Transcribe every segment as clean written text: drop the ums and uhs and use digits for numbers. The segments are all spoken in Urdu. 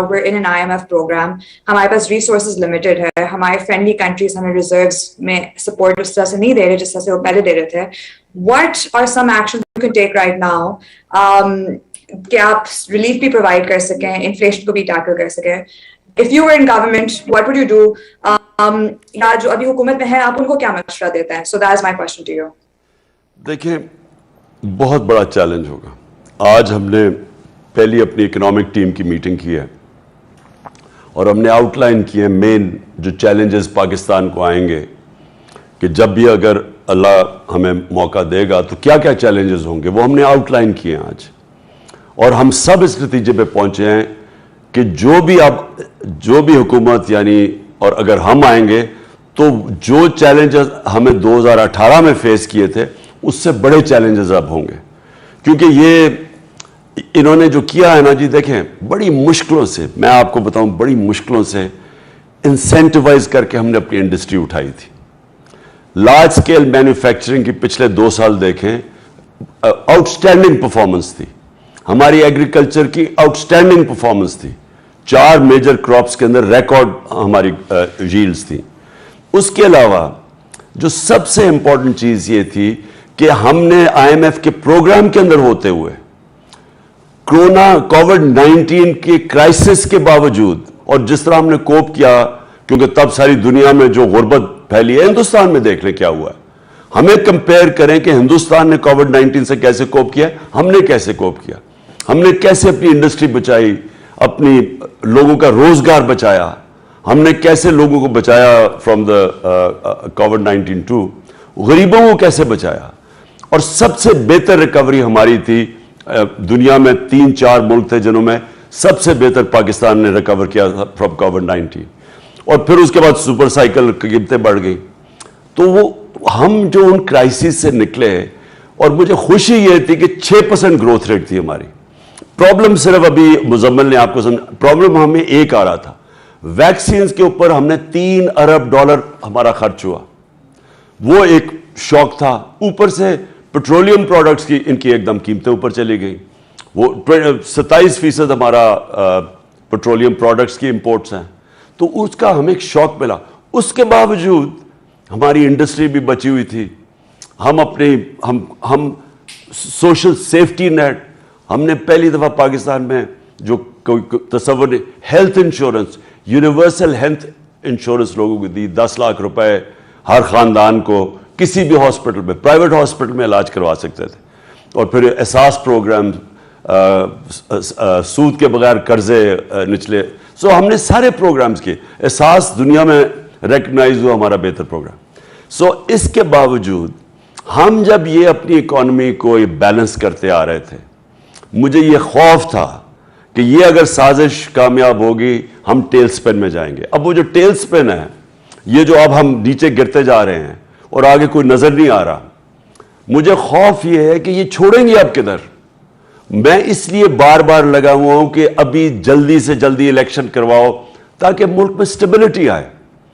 we're in an IMF program, ہمارے پاس resources limited ہے, ہمارے friendly countries ہمیں reserves میں support اس طرح سے نہیں دے رہے جس طرح سے وہ پہلے دے رہے تھے. What are some actions you can take right now کہ آپ relief بھی provide کر سکیں, inflation کو بھی tackle کر سکیں? If you were in government, what would you do? یا جو ابھی حکومت میں ہے آپ ان کو کیا مشورہ دیتے ہیں? So that is my question to you. دیکھیں, بہت بڑا چیلنج ہوگا. آج ہم نے پہلی اپنی اکنامک ٹیم کی میٹنگ کی ہے اور ہم نے آؤٹ لائن کی ہے مین جو چیلنجز پاکستان کو آئیں گے کہ جب بھی اگر اللہ ہمیں موقع دے گا تو کیا کیا چیلنجز ہوں گے, وہ ہم نے آؤٹ لائن کیے ہیں آج. اور ہم سب اس نتیجے پہ پہنچے ہیں کہ جو بھی حکومت یعنی اور اگر ہم آئیں گے تو جو چیلنجز ہمیں 2018 میں فیس کیے تھے اس سے بڑے چیلنجز اب ہوں گے. کیونکہ یہ انہوں نے جو کیا ہے نا جی, دیکھیں بڑی مشکلوں سے, میں آپ کو بتاؤں بڑی مشکلوں سے انسینٹیوائز کر کے ہم نے اپنی انڈسٹری اٹھائی تھی. لارج سکیل مینوفیکچرنگ کی پچھلے 2 سال دیکھیں, آؤٹ اسٹینڈنگ پرفارمنس تھی ہماری, ایگریکلچر کی آؤٹ اسٹینڈنگ پرفارمنس تھی. 4 میجر کراپس کے اندر ریکارڈ ہماری ییلڈز تھیں. اس کے علاوہ جو سب سے امپورٹنٹ چیز یہ تھی کہ ہم نے IMF کے پروگرام کے اندر ہوتے ہوئے کورونا کووڈ-19 کے کرائسس کے باوجود, اور جس طرح ہم نے کوپ کیا, کیونکہ تب ساری دنیا میں جو غربت پھیلی ہے, ہندوستان میں دیکھ لیں کیا ہوا ہے. ہمیں کمپیئر کریں کہ ہندوستان نے کووڈ-19 سے کیسے کوپ کیا, ہم نے کیسے کوپ کیا, ہم نے کیسے اپنی انڈسٹری بچائی, اپنی لوگوں کا روزگار بچایا, ہم نے کیسے لوگوں کو بچایا فرام دا کووڈ-19 ٹو, غریبوں کو کیسے بچایا. اور سب سے بہتر ریکوری ہماری تھی. دنیا میں 3-4 ملک تھے جنہوں میں سب سے بہتر پاکستان نے ریکور کیا تھا فرام کووڈ-19. اور پھر اس کے بعد سپر سائیکل قیمتیں بڑھ گئیں. تو وہ ہم جو ان کرائسس سے نکلے, اور مجھے خوشی یہ تھی کہ 6% گروتھ ریٹ تھی ہماری. پرابلم صرف ابھی مزمل نے آپ کو سمجھا, پرابلم ہمیں ایک آ رہا تھا, ویکسینز کے اوپر ہم نے $3 ارب ہمارا خرچ ہوا, وہ ایک شوق تھا. اوپر سے پیٹرولیم پروڈکٹس کی ان کی ایک دم قیمتیں اوپر چلی گئیں. وہ 27% ہمارا پیٹرولیم پروڈکٹس کی امپورٹس ہیں, تو اس کا ہمیں ایک شوق ملا. اس کے باوجود ہماری انڈسٹری بھی بچی ہوئی تھی. ہم سوشل سیفٹی نیٹ ہم نے پہلی دفعہ پاکستان میں جو کوئی تصور نہیں, health insurance, universal health insurance لوگوں کو دی, 10 لاکھ روپے ہر خاندان کو کسی بھی ہاسپٹل میں, پرائیویٹ ہاسپٹل میں علاج کروا سکتے تھے. اور پھر احساس پروگرام, سود کے بغیر قرضے نچلے. سو ہم نے سارے پروگرامز کیے. احساس دنیا میں ریکگنائز ہوا ہمارا بہتر پروگرام. سو اس کے باوجود ہم جب یہ اپنی اکانومی کو بیلنس کرتے آ رہے تھے, مجھے یہ خوف تھا کہ یہ اگر سازش کامیاب ہوگی ہم ٹیل سپن میں جائیں گے. اب وہ جو ٹیل سپن ہے, یہ جو اب ہم نیچے گرتے جا رہے ہیں اور آگے کوئی نظر نہیں آ رہا, مجھے خوف یہ ہے کہ یہ چھوڑیں گے اب کدھر. میں اس لیے بار بار لگا ہوا ہوں کہ ابھی جلدی سے جلدی الیکشن کرواؤ تاکہ ملک میں سٹیبلٹی آئے.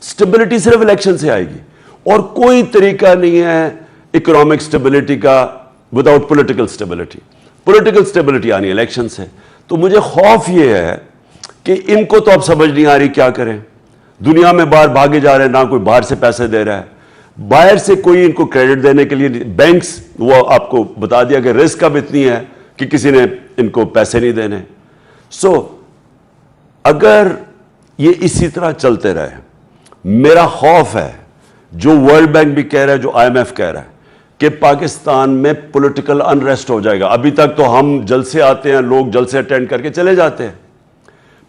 سٹیبلٹی صرف الیکشن سے آئے گی, اور کوئی طریقہ نہیں ہے اکنامک سٹیبلٹی کا without political stability. Political stability آنی الیکشن سے. تو مجھے خوف یہ ہے کہ ان کو تو اب سمجھ نہیں آ رہی کیا کریں. دنیا میں باہر بھاگے جا رہے ہیں, نہ کوئی باہر سے پیسے دے رہا ہے, باہر سے کوئی ان کو کریڈٹ دینے کے لیے, بینکس وہ آپ کو بتا دیا کہ رسک اب اتنی ہے کہ کسی نے ان کو پیسے نہیں دینے. سو اگر یہ اسی طرح چلتے رہے, میرا خوف ہے جو ورلڈ بینک بھی کہہ رہا ہے, جو IMF کہہ رہا ہے, کہ پاکستان میں پولیٹیکل انریسٹ ہو جائے گا. ابھی تک تو ہم جلسے آتے ہیں, لوگ جلسے اٹینڈ کر کے چلے جاتے ہیں,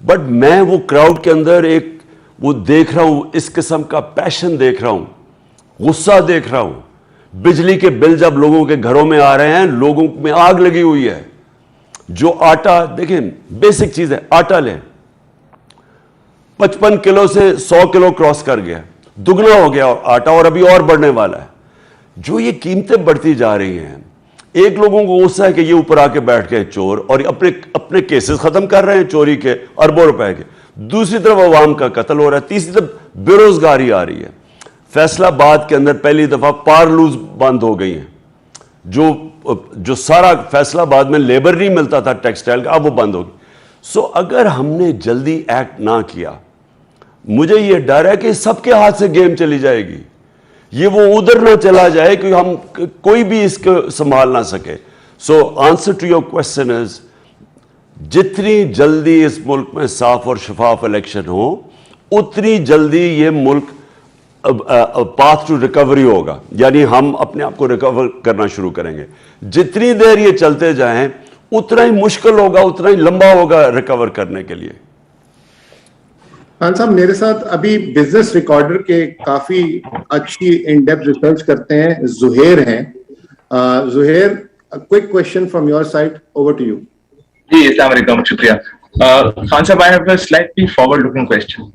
بٹ میں وہ کراؤڈ کے اندر ایک وہ دیکھ رہا ہوں, اس قسم کا پیشن دیکھ رہا ہوں, غصہ دیکھ رہا ہوں. بجلی کے بل جب لوگوں کے گھروں میں آ رہے ہیں, لوگوں میں آگ لگی ہوئی ہے. جو آٹا, دیکھیں بیسک چیز ہے, آٹا لیں, 55 کلو سے 100 کلو کراس کر گیا, دگنا ہو گیا آٹا, اور ابھی اور بڑھنے والا ہے. جو یہ قیمتیں بڑھتی جا رہی ہیں, ایک لوگوں کو غصہ ہے کہ یہ اوپر آ کے بیٹھ گئے چور, اور اپنے کیسز ختم کر رہے ہیں چوری کے اربوں روپے کے. دوسری طرف عوام کا قتل ہو رہا ہے. تیسری طرف بے روزگاری آ رہی ہے. فیصلہ آباد کے اندر پہلی دفعہ پارلوز بند ہو گئی ہیں. جو سارا فیصلہ آباد میں لیبر نہیں ملتا تھا ٹیکسٹائل کا, اب وہ بند ہوگی. سو اگر ہم نے جلدی ایکٹ نہ کیا, مجھے یہ ڈر ہے کہ سب کے ہاتھ سے گیم چلی جائے گی, یہ وہ ادھر نہ چلا جائے کہ ہم کوئی بھی اس کو سنبھال نہ سکے. So answer to your question is, جتنی جلدی اس ملک میں صاف اور شفاف الیکشن ہو, اتنی جلدی یہ ملک پاتھ ٹو ریکوری ہوگا, یعنی ہم اپنے آپ کو ریکور کرنا شروع کریں گے. جتنی دیر یہ چلتے جائیں اتنا ہی مشکل ہوگا, اتنا ہی لمبا ہوگا ریکور کرنے کے لیے. خان صاحب, میرے ساتھ ابھی بزنس ریکارڈر کے کافی اچھی ان ڈیپتھ ریسرچ کرتے ہیں زہیر ہیں. Zuhair, quick question from your side, over to you. جی السلام علیکم, شکریہ. Khan Sahab, I have a slightly forward-looking question.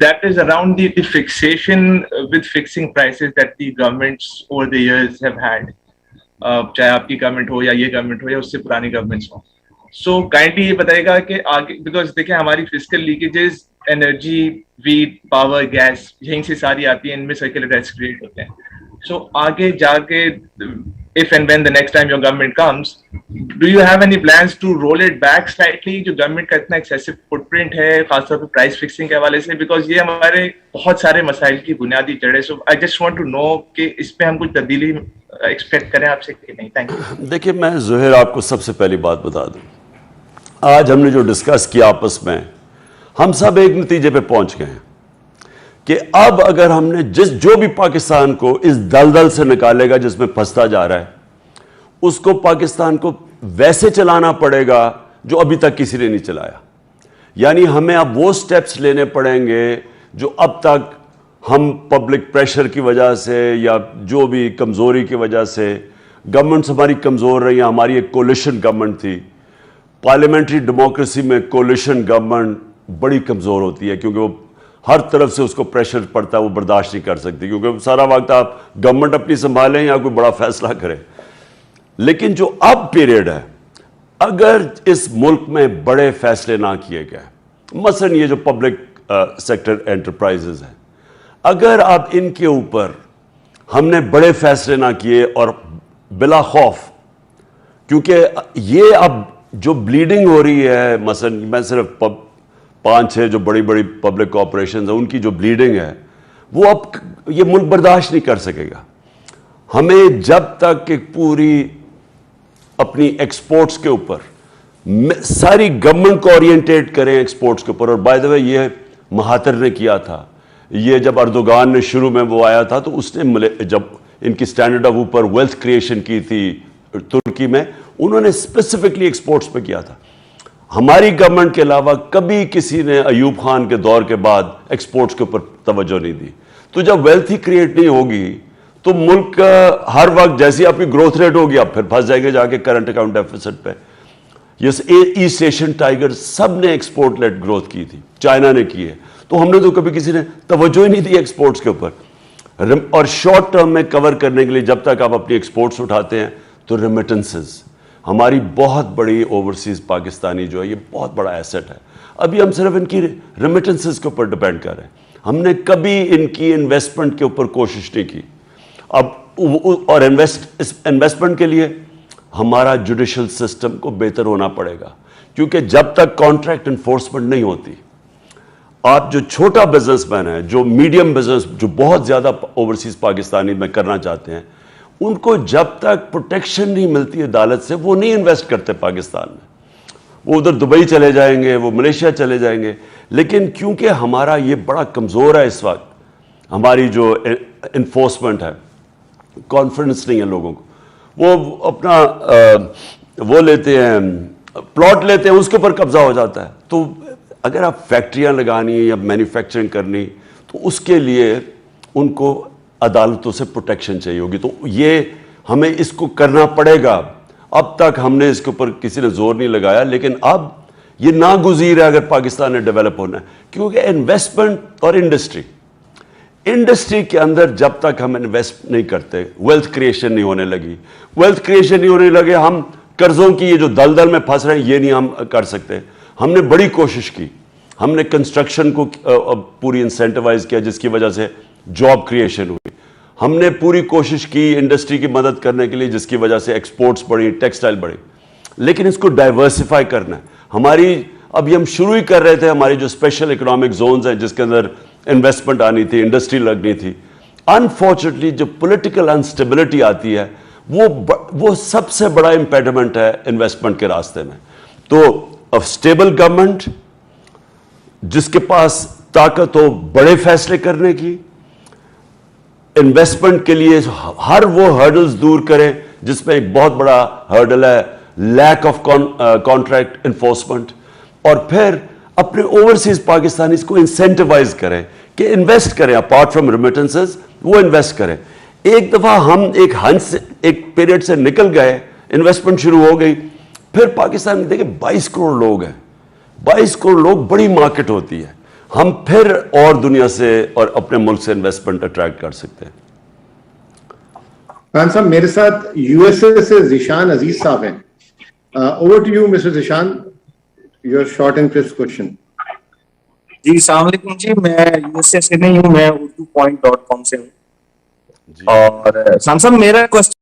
That is around the fixation with fixing prices that the governments over the years have had. چاہے آپ کی گورنمنٹ ہو یا یہ گورنمنٹ ہو یا اس سے پرانی گورنمنٹس ہو. سو کائنڈلی یہ بتائے گا کہ آگے, بیکاز دیکھیں ہماری physical leakages energy, wet, power, gas, یہیں سے ساری آتی ہیں, ان میں سرکولر ڈیٹس کریٹ ہوتے ہیں. سو آگے جا کے if and when the next time your government comes, do you have any plans to roll it back slightly, جو گورنمنٹ کا اتنا ایکسیسو فٹ پرنٹ ہے خاص طور پہ پرائس فکسنگ کے حوالے سے, بیکاز یہ ہمارے بہت سارے مسائل کی بنیادی جڑ ہے. So I just want to know کہ اس پہ ہم کچھ تبدیلی ایکسپیکٹ کریں آپ سے کہ نہیں. Thank you. دیکھیے, میں زہیر آپ کو سب سے پہلی بات بتا دوں, آج ہم نے جو ڈسکس کیا آپس میں, ہم سب ایک نتیجے پہ پہنچ گئے ہیں کہ اب اگر ہم نے جو بھی پاکستان کو اس دلدل سے نکالے گا جس میں پھنستا جا رہا ہے, اس کو پاکستان کو ویسے چلانا پڑے گا جو ابھی تک کسی نے نہیں چلایا. یعنی ہمیں اب وہ سٹیپس لینے پڑیں گے جو اب تک ہم پبلک پریشر کی وجہ سے یا جو بھی کمزوری کی وجہ سے, گورنمنٹس ہماری کمزور رہی ہیں. ہماری ایک کولیشن گورنمنٹ تھی. پارلیمنٹری ڈیموکریسی میں کولیشن گورنمنٹ بڑی کمزور ہوتی ہے, کیونکہ وہ ہر طرف سے اس کو پریشر پڑتا ہے, وہ برداشت نہیں کر سکتی, کیونکہ سارا وقت آپ گورنمنٹ اپنی سنبھالیں یا کوئی بڑا فیصلہ کریں. لیکن جو اب پیریڈ ہے, اگر اس ملک میں بڑے فیصلے نہ کیے گئے, مثلا یہ جو پبلک سیکٹر انٹرپرائزز ہیں, اگر اب ان کے اوپر ہم نے بڑے فیصلے نہ کیے اور بلا خوف, کیونکہ یہ اب جو بلیڈنگ ہو رہی ہے, مثلا میں صرف 5-6 جو بڑی بڑی پبلک کارپوریشنز ہیں ان کی جو بلیڈنگ ہے, وہ اب یہ ملک برداشت نہیں کر سکے گا. ہمیں جب تک کہ پوری اپنی ایکسپورٹس کے اوپر ساری گورنمنٹ کو اورینٹیٹ کریں ایکسپورٹس کے اوپر. اور بائی دا وے یہ مہاتر نے کیا تھا, یہ جب اردوغان نے شروع میں وہ آیا تھا تو اس نے جب ان کی اسٹینڈرڈ آف اوپر ویلتھ کریشن کی تھی ترکی میں, انہوں نے اسپیسیفکلی ایکسپورٹس پہ کیا تھا. ہماری گورنمنٹ کے علاوہ کبھی کسی نے ایوب خان کے دور کے بعد ایکسپورٹس کے اوپر توجہ نہیں دی. تو جب ویلتھ ہی کریٹ نہیں ہوگی تو ملک ہر وقت جیسی آپ کی گروتھ ریٹ ہوگی آپ پھر پھنس جائیں گے جا کے کرنٹ اکاؤنٹ ڈیفیسٹ پہ. یس, ایسٹ ایشین ٹائیگر سب نے ایکسپورٹ لیڈ گروتھ کی تھی, چائنا نے کی ہے, تو ہم نے تو کبھی کسی نے توجہ ہی نہیں دی ایکسپورٹس کے اوپر. اور شارٹ ٹرم میں کور کرنے کے لیے جب تک آپ اپنی ایکسپورٹس اٹھاتے ہیں تو ریمیٹنسز, ہماری بہت بڑی اوورسیز پاکستانی جو ہے یہ بہت بڑا ایسٹ ہے. ابھی ہم صرف ان کی ریمیٹنسز کے اوپر ڈپینڈ کر رہے ہیں, ہم نے کبھی ان کی انویسٹمنٹ کے اوپر کوشش نہیں کی. اب اور انویسٹمنٹ کے لیے ہمارا جوڈیشل سسٹم کو بہتر ہونا پڑے گا, کیونکہ جب تک کانٹریکٹ انفورسمنٹ نہیں ہوتی, آپ جو چھوٹا بزنس مین ہے, جو میڈیم بزنس, جو بہت زیادہ اوورسیز پاکستانی میں کرنا چاہتے ہیں, ان کو جب تک پروٹیکشن نہیں ملتی عدالت سے وہ نہیں انویسٹ کرتے پاکستان میں. وہ ادھر دبئی چلے جائیں گے, وہ ملیشیا چلے جائیں گے. لیکن کیونکہ ہمارا یہ بڑا کمزور ہے اس وقت, ہماری جو انفورسمنٹ ہے, کانفیڈنس نہیں ہے لوگوں کو, وہ اپنا وہ لیتے ہیں, پلاٹ لیتے ہیں, اس کے اوپر قبضہ ہو جاتا ہے. تو اگر آپ فیکٹریاں لگانی یا مینوفیکچرنگ کرنی تو اس کے لیے ان کو عدالتوں سے پروٹیکشن چاہیے ہوگی. تو یہ ہمیں اس کو کرنا پڑے گا. اب تک ہم نے اس کے اوپر کسی نے زور نہیں لگایا, لیکن اب یہ ناگزیر ہے اگر پاکستان نے ڈیولپ ہونا ہے, کیونکہ انویسٹمنٹ اور انڈسٹری کے اندر جب تک ہم انویسٹ نہیں کرتے, ویلتھ کریشن نہیں ہونے لگی. ویلتھ کریشن نہیں ہونے لگے, ہم قرضوں کی یہ جو دلدل میں پھنس رہے ہیں یہ نہیں ہم کر سکتے. ہم نے بڑی کوشش کی, ہم نے کنسٹرکشن کو پوری انسینٹیوائز کیا جس کی وجہ سے جاب کریشن ہوئی. ہم نے پوری کوشش کی انڈسٹری کی مدد کرنے کے لیے جس کی وجہ سے ایکسپورٹس بڑھی, ٹیکسٹائل بڑھی. لیکن اس کو ڈائیورسفائی کرنا ہے. ہماری ابھی ہم شروع ہی کر رہے تھے ہماری جو اسپیشل اکنامک زونز ہیں جس کے اندر انویسٹمنٹ آنی تھی, انڈسٹری لگنی تھی. انفارچونیٹلی جو پولیٹیکل انسٹیبلٹی آتی ہے وہ سب سے بڑا امپیڈمنٹ ہے انویسٹمنٹ کے راستے میں. تو اسٹیبل گورنمنٹ جس کے پاس طاقت ہو بڑے فیصلے کرنے کی, انویسٹمنٹ کے لیے ہر وہ ہرڈلز دور کریں جس میں ایک بہت بڑا ہرڈل ہے لیک آف کانٹریکٹ انفورسمنٹ, اور پھر اپنے اوورسیز پاکستانیز کو انسینٹیوائز کریں کہ انویسٹ کریں, اپارٹ فرام ریمیٹنسز وہ انویسٹ کریں. ایک دفعہ ہم ایک پیریڈ سے نکل گئے, انویسٹمنٹ شروع ہو گئی, پھر پاکستان میں دیکھیں 22 کروڑ لوگ ہیں, 22 کروڑ لوگ بڑی مارکیٹ ہوتی ہے, ہم پھر اور دنیا سے اور اپنے ملک سے انویسٹمنٹ اٹریکٹ کر سکتے ہیں. خان صاحب میرے ساتھ یو ایس اے سے ذیشان عزیز صاحب ہیں. Over to you mister Zeeshan, your short and crisp question. جی السلام علیکم جی, میں یو ایس اے سے نہیں ہوں, میں اردو.com سے ہوں. اور خان صاحب میرا کوشچن